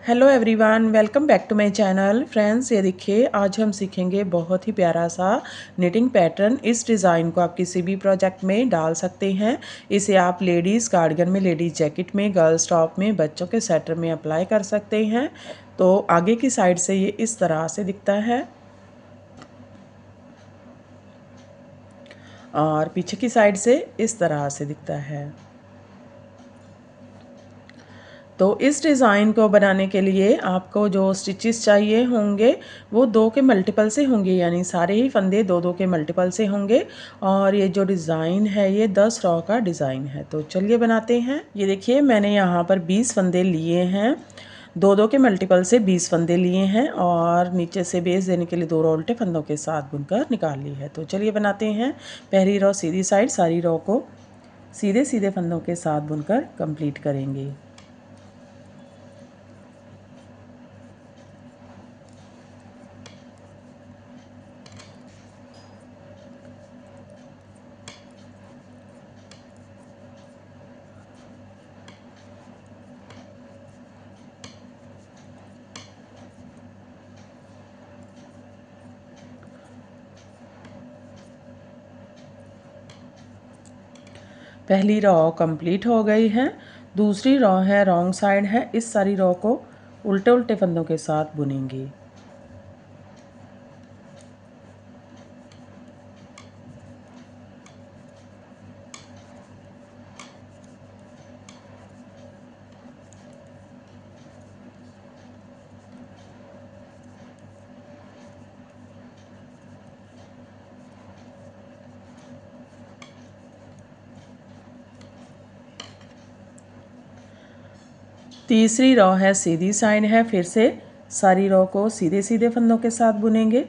Hello everyone, welcome back to my channel. Friends, ये देखिए आज हम सीखेंगे बहुत ही प्यारा सा निटिंग पैटर्न। इस डिज़ाइन को आप किसी भी प्रोजेक्ट में डाल सकते हैं। इसे आप लेडीज़ कार्डिगन में, लेडीज़ जैकेट में, गर्ल्स टॉप में, बच्चों के स्वेटर में अप्लाई कर सकते हैं। तो आगे की साइड से ये इस तरह से दिखता है और पीछे की साइड से इस तरह से दिखता है। तो इस डिज़ाइन को बनाने के लिए आपको जो स्टिचेस चाहिए होंगे वो 2 के मल्टीपल से होंगे, यानी सारे ही फंदे 2-2 के मल्टीपल से होंगे। और ये जो डिज़ाइन है ये 10 रॉ का डिज़ाइन है। तो चलिए बनाते हैं। ये देखिए मैंने यहाँ पर 20 फंदे लिए हैं, 2-2 के मल्टीपल से 20 फंदे लिए हैं और नीचे से बेस देने के लिए 2 रॉ उल्टे फंदों के साथ बुनकर निकाल ली है। तो चलिए बनाते हैं। पहली रॉ सीधी साइड, सारी रॉ को सीधे सीधे फंदों के साथ बुनकर कंप्लीट करेंगे। पहली रॉ कंप्लीट हो गई है। दूसरी रॉ है रॉन्ग साइड है। इस सारी रॉ को उल्टे उल्टे फंदों के साथ बुनेंगे। तीसरी रॉ है सीधी साइड है। फिर से सारी रॉ को सीधे सीधे फंदों के साथ बुनेंगे।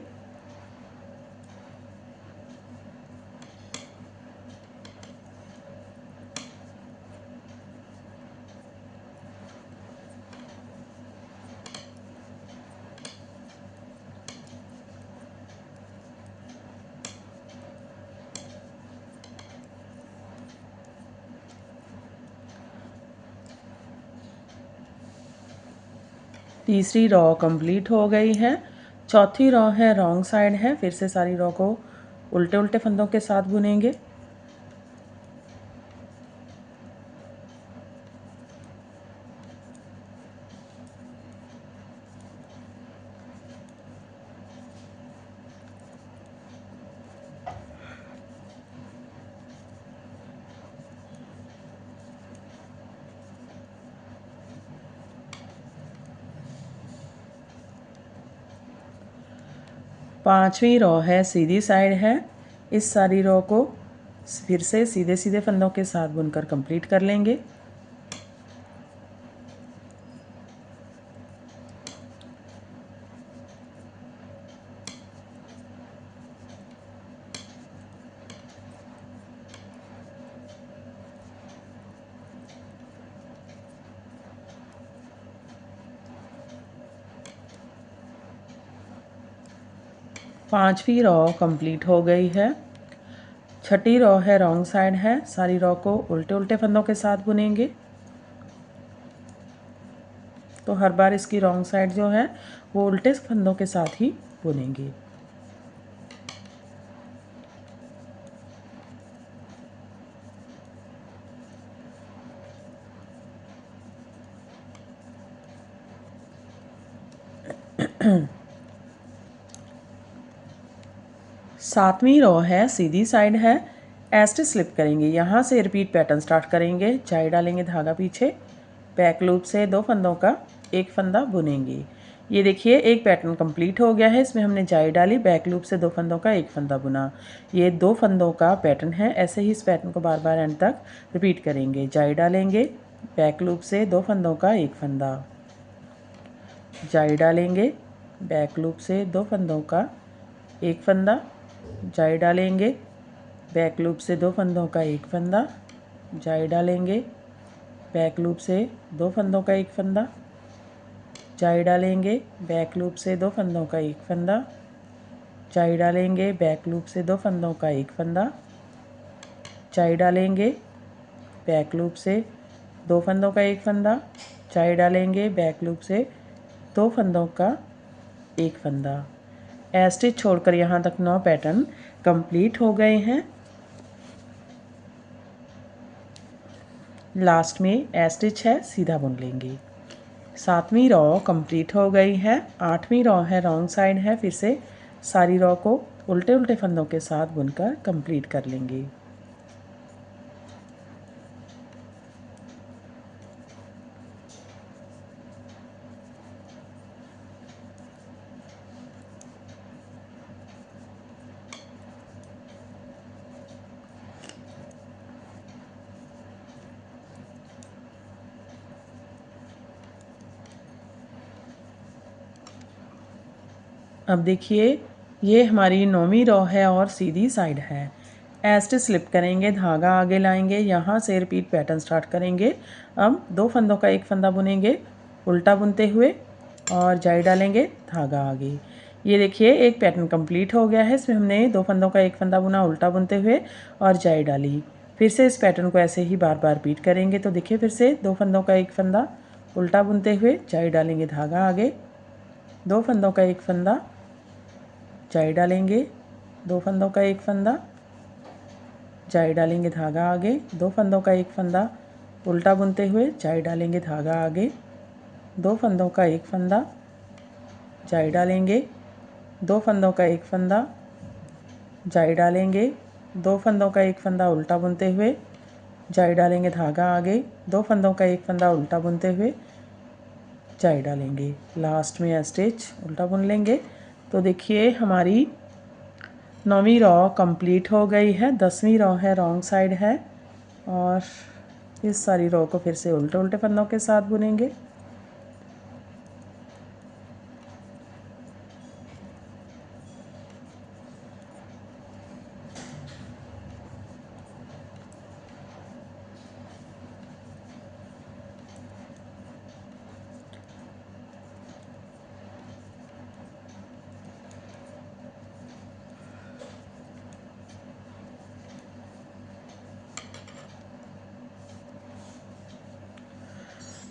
तीसरी रॉ कंप्लीट हो गई है। चौथी रॉ है रॉन्ग साइड है। फिर से सारी रॉ को उल्टे उल्टे फंदों के साथ बुनेंगे। पांचवी रॉ है सीधी साइड है। इस सारी रॉ को फिर से सीधे सीधे फंदों के साथ बुनकर कंप्लीट कर लेंगे। पांचवी रॉ कंप्लीट हो गई है। छठी रॉ है रॉन्ग साइड है। सारी रॉ को उल्टे उल्टे फंदों के साथ बुनेंगे। तो हर बार इसकी रॉन्ग साइड जो है वो उल्टे फंदों के साथ ही बुनेंगे। सातवीं रॉ है सीधी साइड है। एस्टे स्लिप करेंगे। यहाँ से रिपीट पैटर्न स्टार्ट करेंगे। जाई डालेंगे धागा पीछे, बैक लूप से 2 फंदों का एक फंदा बुनेंगे। ये देखिए एक पैटर्न कंप्लीट हो गया है। इसमें हमने जाई डाली, बैक लूप से 2 फंदों का एक फंदा बुना। ये 2 फंदों का पैटर्न है। ऐसे ही इस पैटर्न को बार बार एंड तक रिपीट करेंगे। जाई डालेंगे, बैक लूप से 2 फंदों का एक फंदा, जाई डालेंगे, बैक लूप से 2 फंदों का एक फंदा, जाई डालेंगे, बैक लूप से 2 फंदों का एक फंदा, जाई डालेंगे, बैक लूप से 2 फंदों का एक फंदा, जाई डालेंगे, बैक लूप से 2 फंदों का एक फंदा, जाई डालेंगे, बैक लूप से 2 फंदों का एक फंदा, जाई डालेंगे, बैक लूप से 2 फंदों का एक फंदा, जाई डालेंगे, बैक लूप से 2 फंदों का एक फंदा। ए स्टिच छोड़कर यहाँ तक 9 पैटर्न कंप्लीट हो गए हैं। लास्ट में ए स्टिच है, सीधा बुन लेंगे। 7वीं रॉ कंप्लीट हो गई है। 8वीं रॉ है, रॉन्ग साइड है। फिर से सारी रॉ को उल्टे उल्टे फंदों के साथ बुनकर कंप्लीट कर लेंगे। अब देखिए, ये हमारी 9वीं रॉ है और सीधी साइड है। एस्ट स्लिप करेंगे, धागा आगे लाएंगे, यहाँ से रिपीट पैटर्न स्टार्ट करेंगे। अब 2 फंदों का एक फंदा बुनेंगे उल्टा बुनते हुए और जाई डालेंगे, धागा आगे। ये देखिए, एक पैटर्न कंप्लीट हो गया है। इसमें हमने 2 फंदों का एक फंदा बुना उल्टा बुनते हुए और जाई डाली। फिर से इस पैटर्न को ऐसे ही बार बार रिपीट करेंगे। तो देखिए, फिर से 2 फंदों का एक फंदा उल्टा बुनते हुए जाई डालेंगे, धागा आगे, 2 फंदों का एक फंदा जाई डालेंगे, 2 फंदों का एक फंदा जाई डालेंगे, धागा आगे, 2 फंदों का एक फंदा उल्टा बुनते हुए जाई डालेंगे, धागा आगे, 2 फंदों का एक फंदा जाई डालेंगे, 2 फंदों का एक फंदा जाई डालेंगे, 2 फंदों का एक फंदा उल्टा बुनते हुए जाई डालेंगे, धागा आगे, 2 फंदों का एक फंदा उल्टा बुनते हुए जाई डालेंगे। लास्ट में स्टिच उल्टा बुन लेंगे। तो देखिए, हमारी 9वीं रॉ कंप्लीट हो गई है। 10वीं रॉ है, रॉन्ग साइड है और इस सारी रॉ को फिर से उल्टे उल्टे फंदों के साथ बुनेंगे।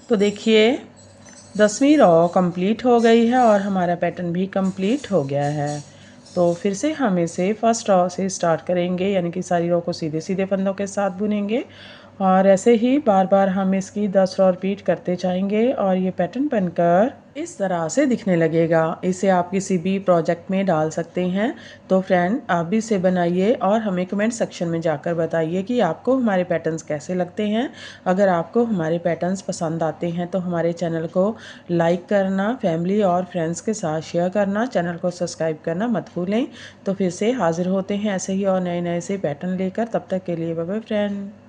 तो देखिए, 10वीं रॉ कंप्लीट हो गई है और हमारा पैटर्न भी कंप्लीट हो गया है। तो फिर से हम इसे फर्स्ट रॉ से स्टार्ट करेंगे, यानी कि सारी रॉ को सीधे सीधे फंदों के साथ बुनेंगे और ऐसे ही बार बार हम इसकी 10 रॉ रिपीट करते जाएंगे और ये पैटर्न बनकर इस तरह से दिखने लगेगा। इसे आप किसी भी प्रोजेक्ट में डाल सकते हैं। तो फ्रेंड, आप भी इसे बनाइए और हमें कमेंट सेक्शन में जाकर बताइए कि आपको हमारे पैटर्न्स कैसे लगते हैं। अगर आपको हमारे पैटर्न्स पसंद आते हैं तो हमारे चैनल को लाइक करना, फैमिली और फ्रेंड्स के साथ शेयर करना, चैनल को सब्सक्राइब करना मत भूलें। तो फिर से हाजिर होते हैं ऐसे ही और नए नए से पैटर्न लेकर। तब तक के लिए बाय बाय फ्रेंड।